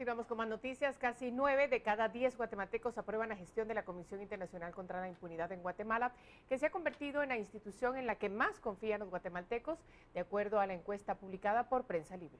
Continuamos con más noticias. Casi 9 de cada 10 guatemaltecos aprueban la gestión de la Comisión Internacional contra la Impunidad en Guatemala, que se ha convertido en la institución en la que más confían los guatemaltecos, de acuerdo a la encuesta publicada por Prensa Libre.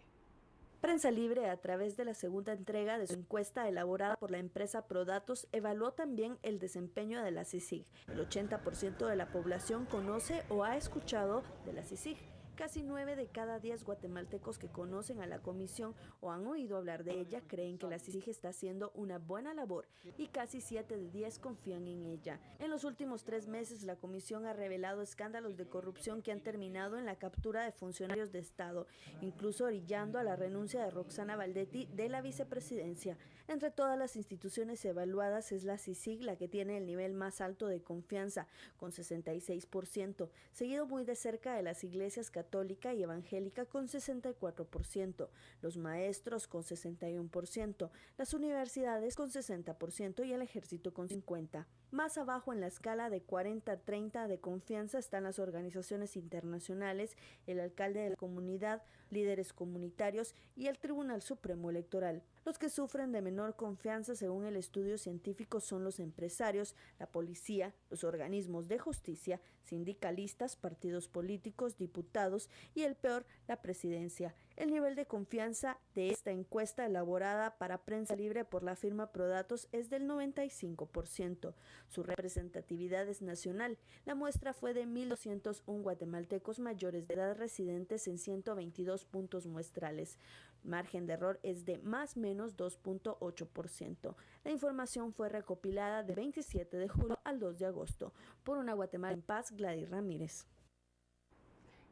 Prensa Libre, a través de la segunda entrega de su encuesta elaborada por la empresa Prodatos, evaluó también el desempeño de la CICIG. El 80% de la población conoce o ha escuchado de la CICIG. Casi 9 de cada 10 guatemaltecos que conocen a la comisión o han oído hablar de ella creen que la CICIG está haciendo una buena labor y casi 7 de 10 confían en ella. En los últimos 3 meses, la comisión ha revelado escándalos de corrupción que han terminado en la captura de funcionarios de Estado, incluso orillando a la renuncia de Roxana Valdetti de la vicepresidencia. Entre todas las instituciones evaluadas, es la CICIG la que tiene el nivel más alto de confianza, con 66%, seguido muy de cerca de las iglesias católica y evangélica con 64%, los maestros con 61%, las universidades con 60% y el ejército con 50%. Más abajo en la escala de 40-30 de confianza están las organizaciones internacionales, el alcalde de la comunidad, líderes comunitarios y el Tribunal Supremo Electoral. Los que sufren de menor confianza, según el estudio científico, son los empresarios, la policía, los organismos de justicia, sindicalistas, partidos políticos, diputados y, el peor, la presidencia. El nivel de confianza de esta encuesta, elaborada para Prensa Libre por la firma Prodatos, es del 95%. Su representatividad es nacional. La muestra fue de 1.201 guatemaltecos mayores de edad residentes en 122 puntos muestrales. Margen de error es de más o menos 2.8%. La información fue recopilada de 27 de julio al 2 de agosto. Por una Guatemala en paz, Gladys Ramírez.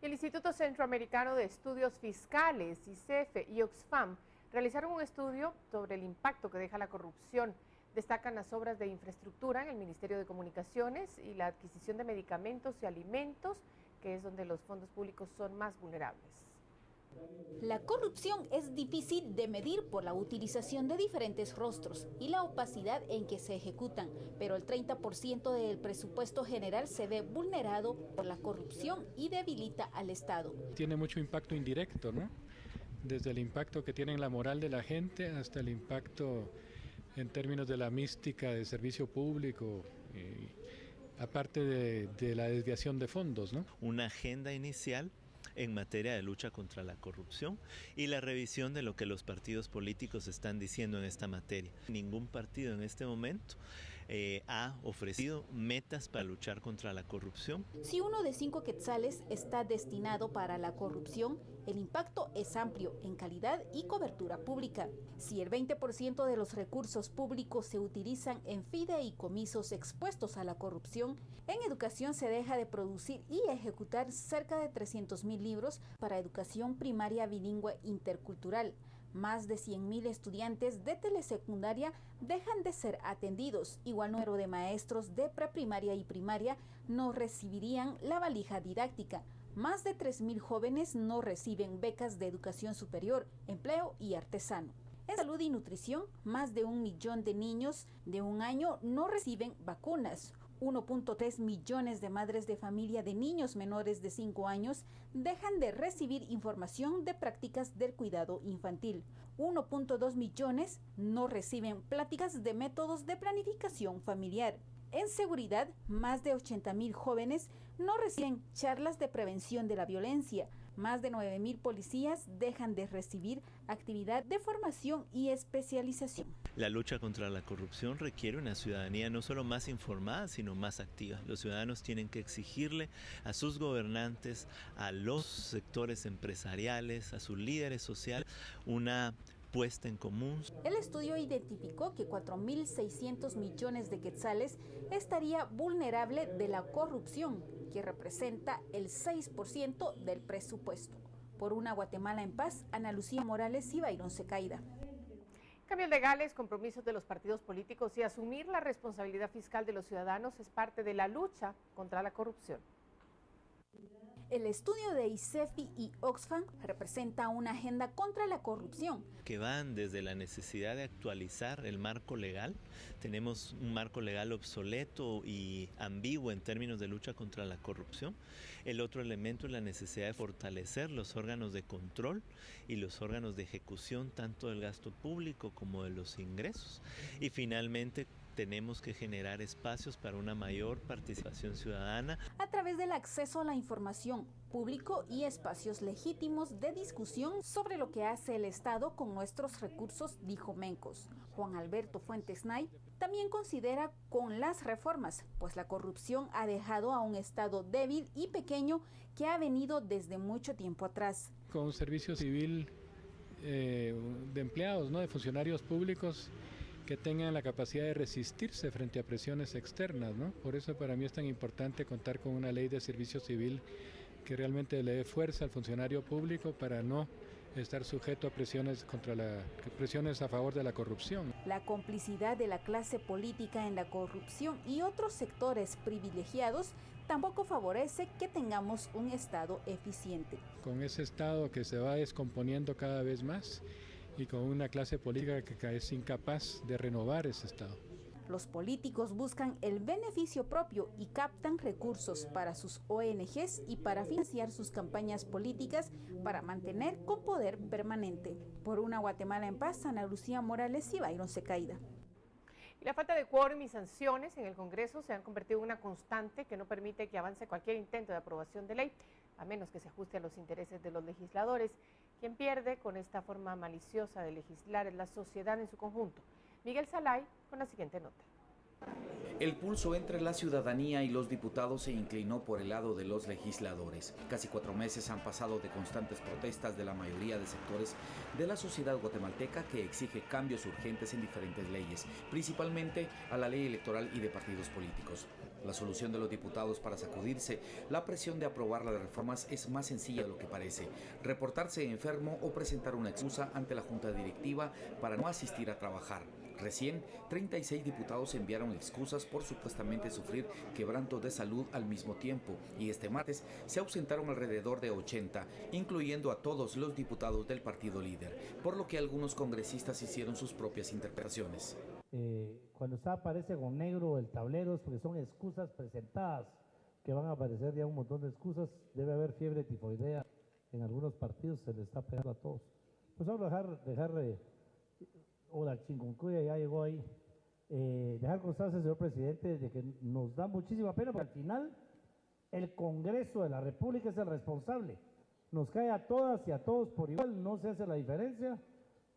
El Instituto Centroamericano de Estudios Fiscales, ICEFE, y Oxfam realizaron un estudio sobre el impacto que deja la corrupción. Destacan las obras de infraestructura en el Ministerio de Comunicaciones y la adquisición de medicamentos y alimentos, que es donde los fondos públicos son más vulnerables. La corrupción es difícil de medir por la utilización de diferentes rostros y la opacidad en que se ejecutan, pero el 30% del presupuesto general se ve vulnerado por la corrupción y debilita al Estado. Tiene mucho impacto indirecto, ¿no? Desde el impacto que tiene en la moral de la gente hasta el impacto en términos de la mística de servicio público, aparte de la desviación de fondos, ¿no? Una agenda inicial en materia de lucha contra la corrupción y la revisión de lo que los partidos políticos están diciendo en esta materia. Ningún partido en este momento ha ofrecido metas para luchar contra la corrupción. Si 1 de 5 quetzales está destinado para la corrupción, el impacto es amplio en calidad y cobertura pública. Si el 20% de los recursos públicos se utilizan en fideicomisos expuestos a la corrupción, en educación se deja de producir y ejecutar cerca de 300,000 libros para educación primaria bilingüe intercultural. Más de 100,000 estudiantes de telesecundaria dejan de ser atendidos. Igual número de maestros de preprimaria y primaria no recibirían la valija didáctica. Más de 3,000 jóvenes no reciben becas de educación superior, empleo y artesano. En salud y nutrición, más de 1 millón de niños de 1 año no reciben vacunas. 1.3 millones de madres de familia de niños menores de 5 años dejan de recibir información de prácticas del cuidado infantil. 1.2 millones no reciben pláticas de métodos de planificación familiar. En seguridad, más de 80,000 jóvenes no reciben charlas de prevención de la violencia. Más de 9,000 policías dejan de recibir actividad de formación y especialización. La lucha contra la corrupción requiere una ciudadanía no solo más informada, sino más activa. Los ciudadanos tienen que exigirle a sus gobernantes, a los sectores empresariales, a sus líderes sociales, una puesta en común. El estudio identificó que 4.600 millones de quetzales estaría vulnerable de la corrupción, que representa el 6% del presupuesto. Por una Guatemala en paz, Ana Lucía Morales y Byron Secaida. Cambios legales, compromisos de los partidos políticos y asumir la responsabilidad fiscal de los ciudadanos es parte de la lucha contra la corrupción. El estudio de ICEFI y Oxfam representa una agenda contra la corrupción, que van desde la necesidad de actualizar el marco legal. Tenemos un marco legal obsoleto y ambiguo en términos de lucha contra la corrupción. El otro elemento es la necesidad de fortalecer los órganos de control y los órganos de ejecución tanto del gasto público como de los ingresos. Y finalmente tenemos que generar espacios para una mayor participación ciudadana a través del acceso a la información público y espacios legítimos de discusión sobre lo que hace el Estado con nuestros recursos, dijo Mencos. Juan Alberto Fuentes Nay también considera con las reformas, pues la corrupción ha dejado a un Estado débil y pequeño que ha venido desde mucho tiempo atrás. Con un servicio civil de empleados, ¿no?, de funcionarios públicos que tengan la capacidad de resistirse frente a presiones externas, ¿no? Por eso para mí es tan importante contar con una ley de servicio civil que realmente le dé fuerza al funcionario público para no estar sujeto a presiones presiones a favor de la corrupción. La complicidad de la clase política en la corrupción y otros sectores privilegiados tampoco favorece que tengamos un Estado eficiente. Con ese Estado que se va descomponiendo cada vez más y con una clase política que es incapaz de renovar ese Estado. Los políticos buscan el beneficio propio y captan recursos para sus ONGs y para financiar sus campañas políticas para mantener con poder permanente. Por una Guatemala en paz, Ana Lucía Morales y Byron Secaida. Y la falta de quórum y sanciones en el Congreso se han convertido en una constante que no permite que avance cualquier intento de aprobación de ley, a menos que se ajuste a los intereses de los legisladores. Quien pierde con esta forma maliciosa de legislar es la sociedad en su conjunto. Miguel Salay con la siguiente nota. El pulso entre la ciudadanía y los diputados se inclinó por el lado de los legisladores. Casi 4 meses han pasado de constantes protestas de la mayoría de sectores de la sociedad guatemalteca que exige cambios urgentes en diferentes leyes, principalmente a la ley electoral y de partidos políticos. La solución de los diputados para sacudirse la presión de aprobar las reformas es más sencilla de lo que parece: reportarse enfermo o presentar una excusa ante la junta directiva para no asistir a trabajar. Recién, 36 diputados enviaron excusas por supuestamente sufrir quebranto de salud al mismo tiempo, y este martes se ausentaron alrededor de 80, incluyendo a todos los diputados del partido líder, por lo que algunos congresistas hicieron sus propias interpretaciones. Cuando aparece con negro el tablero es porque son excusas presentadas, que van a aparecer ya un montón de excusas. Debe haber fiebre tifoidea en algunos partidos, se le está pegando a todos. Pues vamos a dejar o la chingoncuya ya llegó ahí, dejar constancia, señor presidente, de que nos da muchísima pena, porque al final el Congreso de la República es el responsable. Nos cae a todas y a todos por igual, no se hace la diferencia.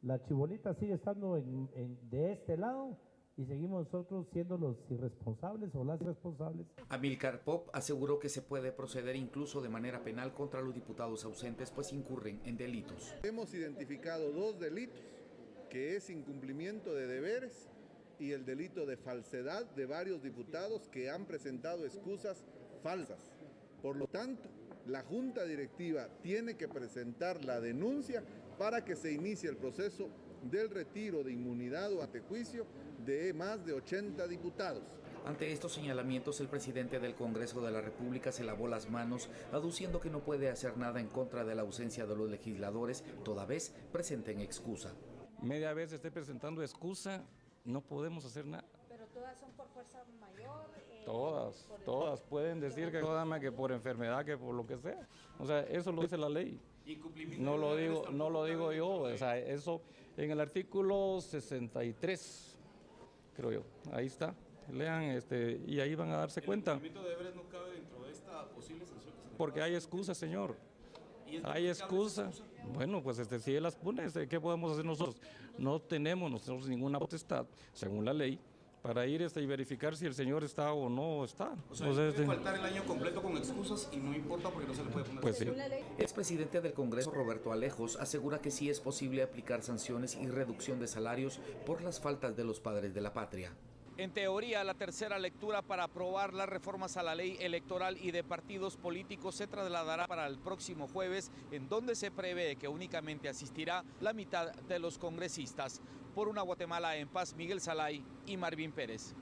La chibolita sigue estando de este lado y seguimos nosotros siendo los irresponsables o las irresponsables. Amílcar Pop aseguró que se puede proceder incluso de manera penal contra los diputados ausentes, pues incurren en delitos. Hemos identificado 2 delitos, que es incumplimiento de deberes y el delito de falsedad de varios diputados que han presentado excusas falsas. Por lo tanto, la Junta Directiva tiene que presentar la denuncia para que se inicie el proceso del retiro de inmunidad o antejuicio de más de 80 diputados. Ante estos señalamientos, el presidente del Congreso de la República se lavó las manos, aduciendo que no puede hacer nada en contra de la ausencia de los legisladores, toda vez presenten excusa. Media vez esté presentando excusa, no podemos hacer nada. ¿Pero todas son por fuerza mayor? Todas pueden decir que por enfermedad, que por lo que sea. O sea, eso lo dice la ley. No lo digo yo, o sea, eso en el artículo 63, creo yo, ahí está. Lean y ahí van a darse cuenta. ¿El incumplimiento de deberes no cabe dentro de esta posible sanción? Porque hay excusas, señor. Hay excusas. Bueno, pues si él las pone, ¿qué podemos hacer nosotros? No tenemos nosotros ninguna potestad, según la ley, para ir y verificar si el señor está o no está. O sea, puede faltar el año completo con excusas y no importa porque no se le puede poner. Pues sí. El expresidente del Congreso, Roberto Alejos, asegura que sí es posible aplicar sanciones y reducción de salarios por las faltas de los padres de la patria. En teoría, la tercera lectura para aprobar las reformas a la ley electoral y de partidos políticos se trasladará para el próximo jueves, en donde se prevé que únicamente asistirá la mitad de los congresistas. Por una Guatemala en paz, Miguel Salay y Marvin Pérez.